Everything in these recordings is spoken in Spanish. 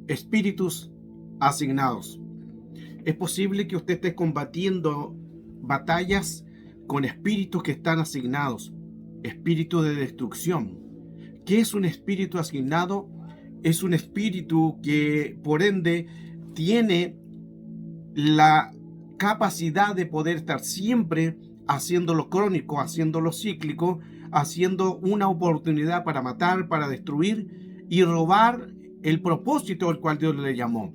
Espíritus asignados. Es posible que usted esté combatiendo batallas con espíritus que están asignados, espíritu de destrucción. ¿Qué es un espíritu asignado? Es un espíritu que, por ende, tiene la capacidad de poder estar siempre haciéndolo crónico, haciéndolo cíclico, haciendo una oportunidad para matar, para destruir y robar el propósito al cual Dios le llamó.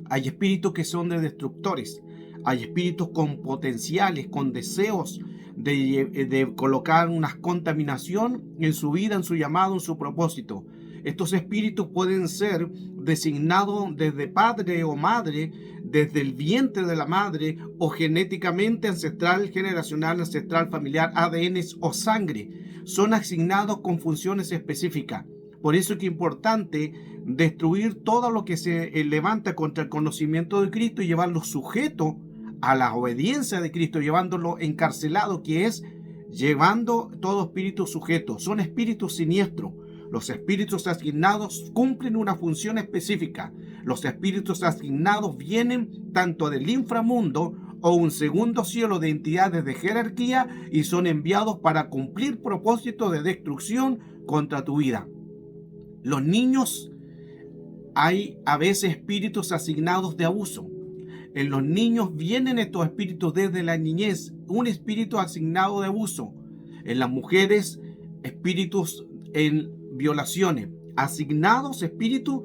Hay espíritus que son de destructores, hay espíritus con potenciales, con deseos de colocar una contaminación en su vida, en su llamado, en su propósito. Estos espíritus pueden ser designados desde padre o madre, desde el vientre de la madre o genéticamente ancestral, generacional, ancestral, familiar, ADN o sangre. Son asignados con funciones específicas. Por eso es que es importante destruir todo lo que se levanta contra el conocimiento de Cristo y llevarlo sujeto a la obediencia de Cristo, llevándolo encarcelado, que es llevando todo espíritu sujeto. Son espíritus siniestros. Los espíritus asignados cumplen una función específica. Los espíritus asignados vienen tanto del inframundo o un segundo cielo de entidades de jerarquía y son enviados para cumplir propósitos de destrucción contra tu vida. Los niños, hay a veces espíritus asignados de abuso. En los niños vienen estos espíritus desde la niñez, un espíritu asignado de abuso. En las mujeres, espíritus en violaciones, asignados espíritus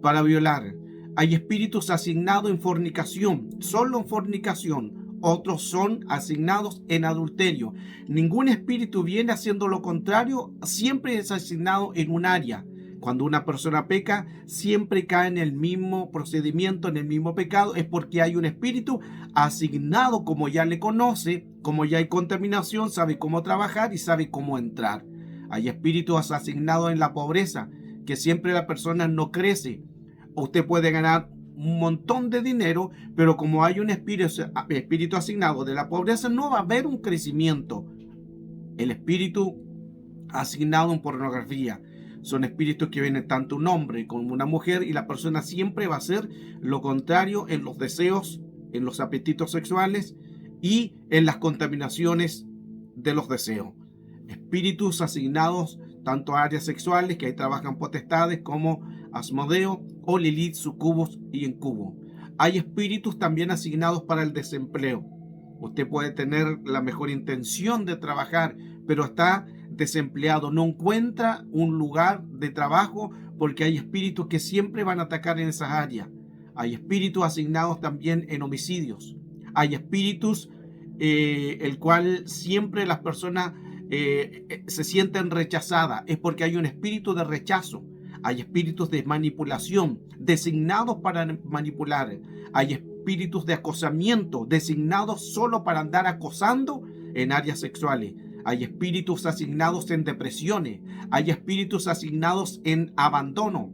para violar. Hay espíritus asignados en fornicación, solo en fornicación. Otros son asignados en adulterio. Ningún espíritu viene haciendo lo contrario, siempre es asignado en un área. Cuando una persona peca, siempre cae en el mismo procedimiento, en el mismo pecado, es porque hay un espíritu asignado, como ya le conoce, como ya hay contaminación, sabe cómo trabajar y sabe cómo entrar. Hay espíritus asignados en la pobreza, que siempre la persona no crece. Usted puede ganar un montón de dinero, pero como hay un espíritu asignado de la pobreza, no va a haber un crecimiento. El espíritu asignado en pornografía. Son espíritus que vienen tanto un hombre como una mujer y la persona siempre va a hacer lo contrario en los deseos, en los apetitos sexuales y en las contaminaciones de los deseos. Espíritus asignados tanto a áreas sexuales, que ahí trabajan potestades como Asmodeo o Lilith, sucubos y incubo. Hay espíritus también asignados para el desempleo. Usted puede tener la mejor intención de trabajar, pero está desempleado, no encuentra un lugar de trabajo porque hay espíritus que siempre van a atacar en esas áreas. Hay espíritus asignados también en homicidios. Hay espíritus el cual siempre las personas se sienten rechazadas. Es porque hay un espíritu de rechazo. Hay espíritus de manipulación designados para manipular. Hay espíritus de acosamiento designados solo para andar acosando en áreas sexuales. Hay espíritus asignados en depresiones. Hay espíritus asignados en abandono.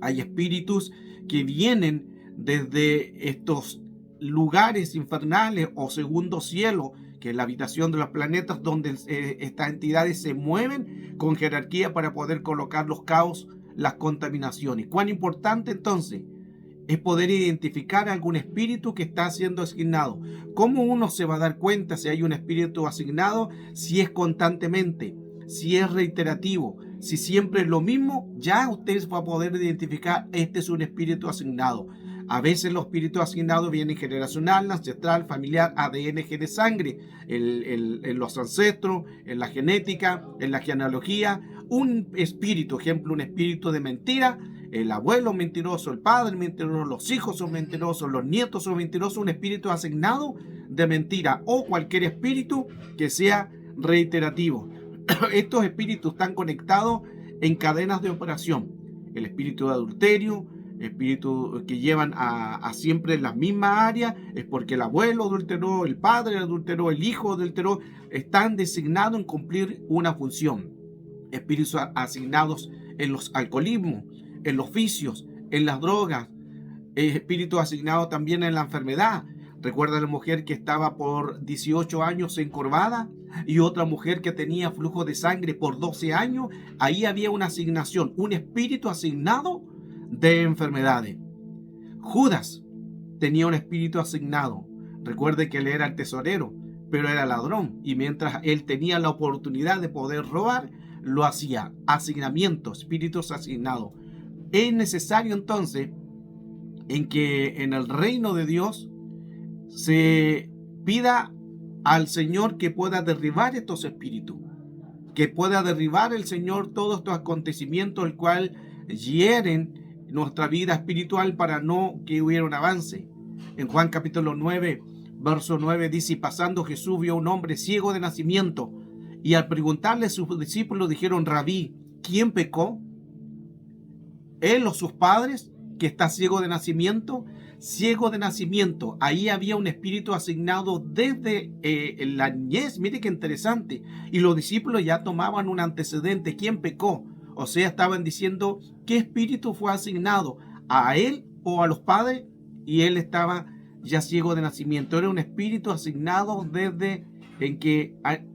Hay espíritus que vienen desde estos lugares infernales o segundo cielo, que es la habitación de los planetas, donde estas entidades se mueven con jerarquía para poder colocar los caos, las contaminaciones. ¿Cuán importante entonces es poder identificar algún espíritu que está siendo asignado? ¿Cómo uno se va a dar cuenta si hay un espíritu asignado? Si es constantemente, si es reiterativo, si siempre es lo mismo, ya usted va a poder identificar, este es un espíritu asignado. A veces los espíritus asignados vienen generacional, ancestral, familiar, ADN, genes, sangre, en los ancestros, en la genética, en la genealogía. Un espíritu, ejemplo, un espíritu de mentira, el abuelo mentiroso, el padre mentiroso, los hijos son mentirosos, los nietos son mentirosos, un espíritu asignado de mentira o cualquier espíritu que sea reiterativo. Estos espíritus están conectados en cadenas de operación. El espíritu de adulterio, espíritus que llevan a siempre las mismas áreas, es porque el abuelo adulteró, el padre adulteró, el hijo adulteró, están designados en cumplir una función. Espíritus asignados en los alcoholismos, en los vicios, en las drogas, espíritus asignados también en la enfermedad. Recuerda la mujer que estaba por 18 años encorvada y otra mujer que tenía flujo de sangre por 12 años. Ahí había una asignación, un espíritu asignado de enfermedades. Judas tenía un espíritu asignado. Recuerde que él era el tesorero, pero era ladrón. Y mientras él tenía la oportunidad de poder robar, lo hacía. Asignamiento, espíritus asignados. Es necesario entonces en que en el reino de Dios se pida al Señor que pueda derribar estos espíritus, que pueda derribar el Señor todos estos acontecimientos el cual hieren nuestra vida espiritual para no que hubiera un avance. En Juan capítulo 9, verso 9 dice: y pasando Jesús vio a un hombre ciego de nacimiento, y al preguntarle a sus discípulos dijeron: Rabí, ¿quién pecó? ¿Él o sus padres, que está ciego de nacimiento? Ciego de nacimiento. Ahí había un espíritu asignado desde la niñez. Mire qué interesante. Y los discípulos ya tomaban un antecedente. ¿Quién pecó? O sea, estaban diciendo qué espíritu fue asignado, a él o a los padres, y él estaba ya ciego de nacimiento. Era un espíritu asignado desde en que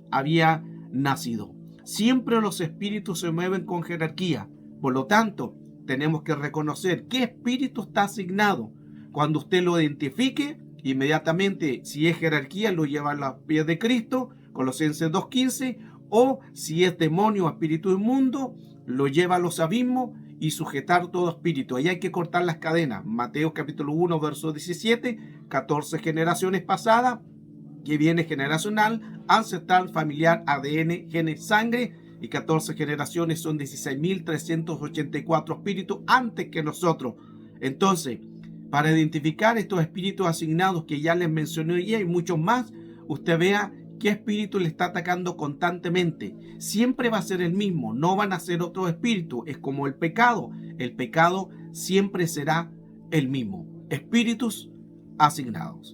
había nacido. Siempre los espíritus se mueven con jerarquía. Por lo tanto, tenemos que reconocer qué espíritu está asignado. Cuando usted lo identifique, inmediatamente, si es jerarquía, lo lleva a los pies de Cristo, Colosenses 2:15, o si es demonio o espíritu inmundo, lo lleva a los abismos y sujetar todo espíritu. Ahí hay que cortar las cadenas. Mateo capítulo 1, verso 17, 14 generaciones pasadas, que viene generacional, ancestral, familiar, ADN, genes, sangre, y 14 generaciones son 16.384 espíritus antes que nosotros. Entonces, para identificar estos espíritus asignados que ya les mencioné y hay muchos más, usted vea qué espíritu le está atacando constantemente. Siempre va a ser el mismo, no van a ser otros espíritus. Es como el pecado siempre será el mismo. Espíritus asignados.